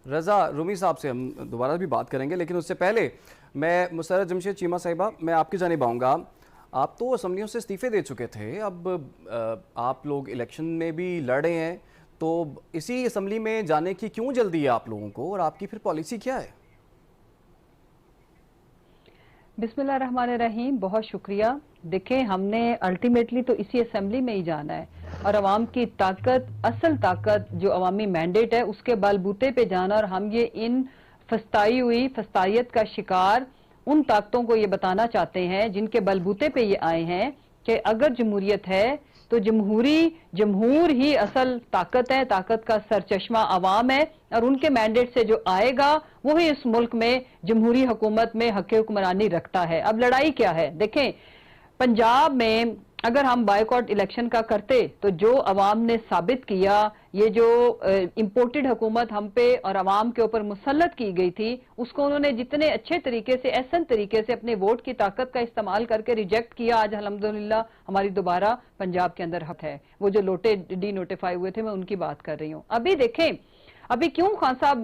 रज़ा रूमी साहब से हम दोबारा भी बात करेंगे, लेकिन उससे पहले मैं मुसर्रत जमशेद चीमा साहिबा, मैं आपकी जानिब आऊँगा। आप तो असम्बलियों से इस्तीफ़े दे चुके थे, अब आप लोग इलेक्शन में भी लड़ रहे हैं, तो इसी असम्बली में जाने की क्यों जल्दी है आप लोगों को, और आपकी फिर पॉलिसी क्या है? बिस्मिल्लाहिर्रहमानिर्रहीम, बहुत शुक्रिया। देखें, हमने अल्टीमेटली तो इसी असेंबली में ही जाना है और अवाम की ताकत, असल ताकत जो अवामी मैंडेट है उसके बलबूते पे जाना, और हम ये इन फस्तायत का शिकार उन ताकतों को ये बताना चाहते हैं जिनके बलबूते पे ये आए हैं कि अगर जमहूरियत है तो जमहूर ही असल ताकत है, ताकत का सरचश्मा अवाम है, और उनके मैंडेट से जो आएगा वो ही इस मुल्क में जमहूरी हुकूमत में हक हुक्मरानी रखता है। अब लड़ाई क्या है? देखें, पंजाब में अगर हम बायकॉट इलेक्शन का करते तो जो अवाम ने साबित किया, ये जो इंपोर्टेड हुकूमत हम पे और अवाम के ऊपर मुसल्लत की गई थी, उसको उन्होंने जितने अच्छे तरीके से, एहसन तरीके से अपने वोट की ताकत का इस्तेमाल करके रिजेक्ट किया। आज अल्हम्दुलिल्लाह हमारी दोबारा पंजाब के अंदर हक है। वो जो लोटे डी नोटिफाई हुए थे, मैं उनकी बात कर रही हूँ। अभी देखें, अभी क्यों खान साहब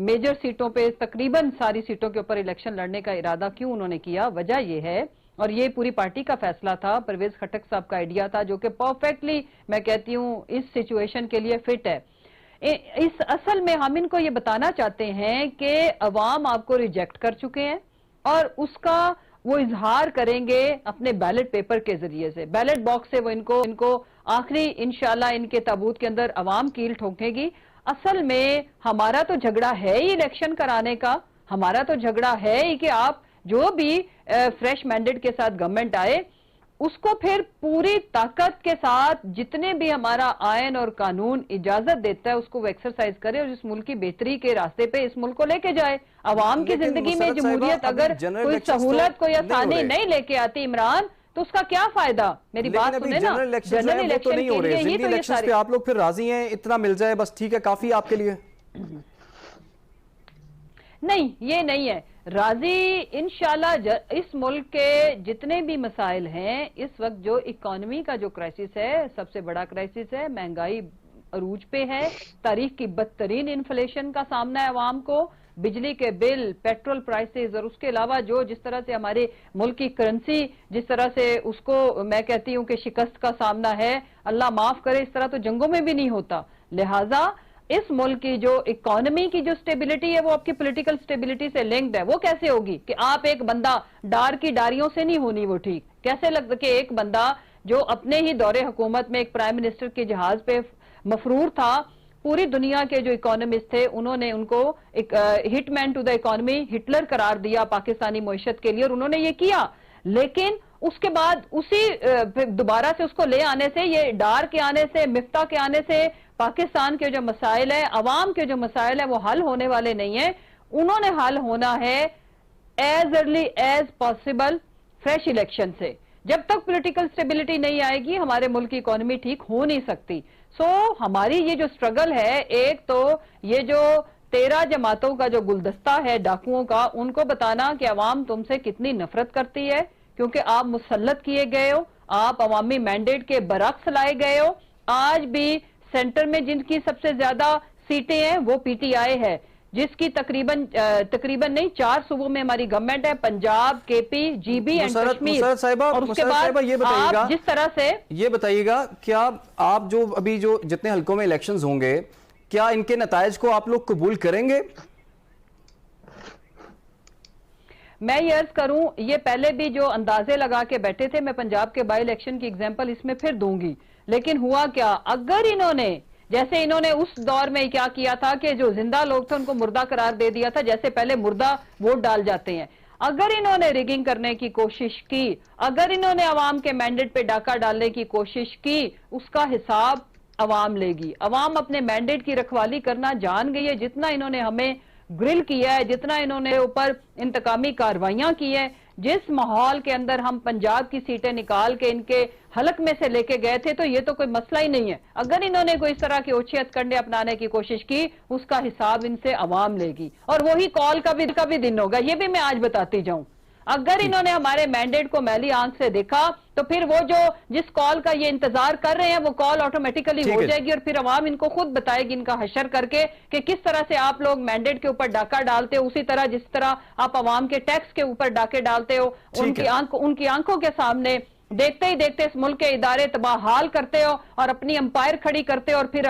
मेजर सीटों पे, तकरीबन सारी सीटों के ऊपर इलेक्शन लड़ने का इरादा क्यों उन्होंने किया? वजह यह है, और ये पूरी पार्टी का फैसला था, परवेज खटक साहब का आइडिया था, जो कि परफेक्टली मैं कहती हूं इस सिचुएशन के लिए फिट है। इस असल में हम इनको ये बताना चाहते हैं कि अवाम आपको रिजेक्ट कर चुके हैं और उसका वो इजहार करेंगे अपने बैलेट पेपर के जरिए से, बैलेट बॉक्स से वो इनको आखिरी इंशाल्लाह इनके ताबूत के अंदर अवाम कील ठोकेगी। असल में हमारा तो झगड़ा है ही इलेक्शन कराने का, हमारा तो झगड़ा है ही कि आप जो भी फ्रेश मैंडेट के साथ गवर्नमेंट आए उसको फिर पूरी ताकत के साथ जितने भी हमारा आयन और कानून इजाजत देता है उसको वो एक्सरसाइज करे और इस मुल्क की बेहतरी के रास्ते पे इस मुल्क को लेके जाए। अवाम की जिंदगी में जमहूरियत अगर कोई सहूलत, कोई आसानी नहीं लेके आती इमरान, तो उसका क्या फायदा? मेरी बात सुने ना, जनरल इलेक्शन नहीं हो रहे, जिंदगी इलेक्शंस पे आप लोग फिर राजी हैं, इतना मिल जाए बस ठीक है, काफी आपके लिए? नहीं, ये नहीं है राजी। इंशाल्लाह इस मुल्क के जितने भी मसाइल हैं, इस वक्त जो इकोनॉमी का जो क्राइसिस है, सबसे बड़ा क्राइसिस है, महंगाई अरूज पे है, तारीख की बदतरीन इन्फ्लेशन का सामना है अवाम को, बिजली के बिल, पेट्रोल प्राइसेस, और उसके अलावा जो जिस तरह से हमारे मुल्क की करेंसी जिस तरह से उसको मैं कहती हूं कि शिकस्त का सामना है, अल्लाह माफ करे, इस तरह तो जंगों में भी नहीं होता। लिहाजा इस मुल्क की जो इकोनॉमी की जो स्टेबिलिटी है वो आपकी पॉलिटिकल स्टेबिलिटी से लिंक्ड है। वो कैसे होगी कि आप एक बंदा डार की डारियों से नहीं होनी वो ठीक। कैसे लगता कि एक बंदा जो अपने ही दौरे हुकूमत में एक प्राइम मिनिस्टर के जहाज पे मफरूर था, पूरी दुनिया के जो इकोनॉमिस्ट थे उन्होंने उनको एक hitman to the economy, Hitler करार दिया पाकिस्तानी मईशत के लिए, और उन्होंने ये किया। लेकिन उसके बाद उसी दोबारा से उसको ले आने से, ये डार के आने से, मिफ्ता के आने से पाकिस्तान के जो मसाइल है, अवाम के जो मसाइल है, वो हल होने वाले नहीं है। उन्होंने हल होना है as early as possible fresh election से। जब तक पॉलिटिकल स्टेबिलिटी नहीं आएगी हमारे मुल्क की इकोनॉमी ठीक हो नहीं सकती। हमारी ये जो स्ट्रगल है, एक तो ये जो 13 जमातों का जो गुलदस्ता है डाकुओं का, उनको बताना कि अवाम तुमसे कितनी नफरत करती है, क्योंकि आप मुसल्लत किए गए हो, आप अवामी मैंडेट के बरक्स लाए गए हो। आज भी सेंटर में जिनकी सबसे ज्यादा सीटें हैं वो पीटीआई है, जिसकी तकरीबन नहीं 4 सूबों में हमारी गवर्नमेंट है, Punjab, KP, GB and Kashmir. और उसके बाद ये बताइएगा, जिस तरह से ये बताइएगा, क्या आप जो अभी जो जितने हलकों में इलेक्शंस होंगे, क्या इनके नतायज को आप लोग कबूल करेंगे? मैं ये अर्ज करूं, ये पहले भी जो अंदाजे लगा के बैठे थे, मैं पंजाब के बाई इलेक्शन की एग्जांपल इसमें फिर दूंगी। लेकिन हुआ क्या, अगर इन्होंने, जैसे इन्होंने उस दौर में क्या किया था कि जो जिंदा लोग थे उनको मुर्दा करार दे दिया था, जैसे पहले मुर्दा वोट डाल जाते हैं, अगर इन्होंने रिगिंग करने की कोशिश की, अगर इन्होंने अवाम के मैंडेट पे डाका डालने की कोशिश की, उसका हिसाब अवाम लेगी। अवाम अपने मैंडेट की रखवाली करना जान गई है। जितना इन्होंने हमें ग्रिल किया है, जितना इन्होंने ऊपर इंतकामी कार्रवाइयां की है, जिस माहौल के अंदर हम पंजाब की सीटें निकाल के इनके हलक में से लेके गए थे, तो ये तो कोई मसला ही नहीं है। अगर इन्होंने कोई इस तरह के ओछे हथकंडे अपनाने की कोशिश की, उसका हिसाब इनसे अवाम लेगी, और वही कॉल का भी दिन होगा। ये भी मैं आज बताती जाऊं, अगर इन्होंने हमारे मैंडेट को मैली आंख से देखा तो फिर वो जो जिस कॉल का ये इंतजार कर रहे हैं वो कॉल ऑटोमेटिकली हो जाएगी और फिर अवाम इनको खुद बताएगी इनका हशर करके कि किस तरह से आप लोग मैंडेट के ऊपर डाका डालते हो, उसी तरह जिस तरह आप अवाम के टैक्स के ऊपर डाके डालते हो, उनकी आंखों के सामने देखते ही देखते इस मुल्क के इदारे तबाहाल करते हो और अपनी अंपायर खड़ी करते हो और फिर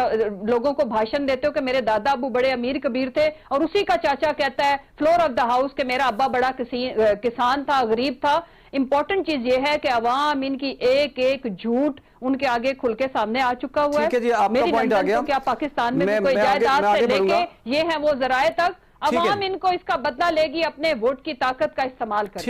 लोगों को भाषण देते हो कि मेरे दादा अबू बड़े अमीर कबीर थे और उसी का चाचा कहता है फ्लोर ऑफ द हाउस कि मेरा अब्बा बड़ा किसान था, गरीब था। इंपॉर्टेंट चीज ये है कि अवाम इनकी एक एक झूठ उनके आगे खुल के सामने आ चुका हुआ है। जी, आपका मेरी पॉइंट आ गया। क्या पाकिस्तान में भी कोई जायदाद से लेके ये है वो जराए तक अवाम इनको इसका बदला लेगी अपने वोट की ताकत का इस्तेमाल कर।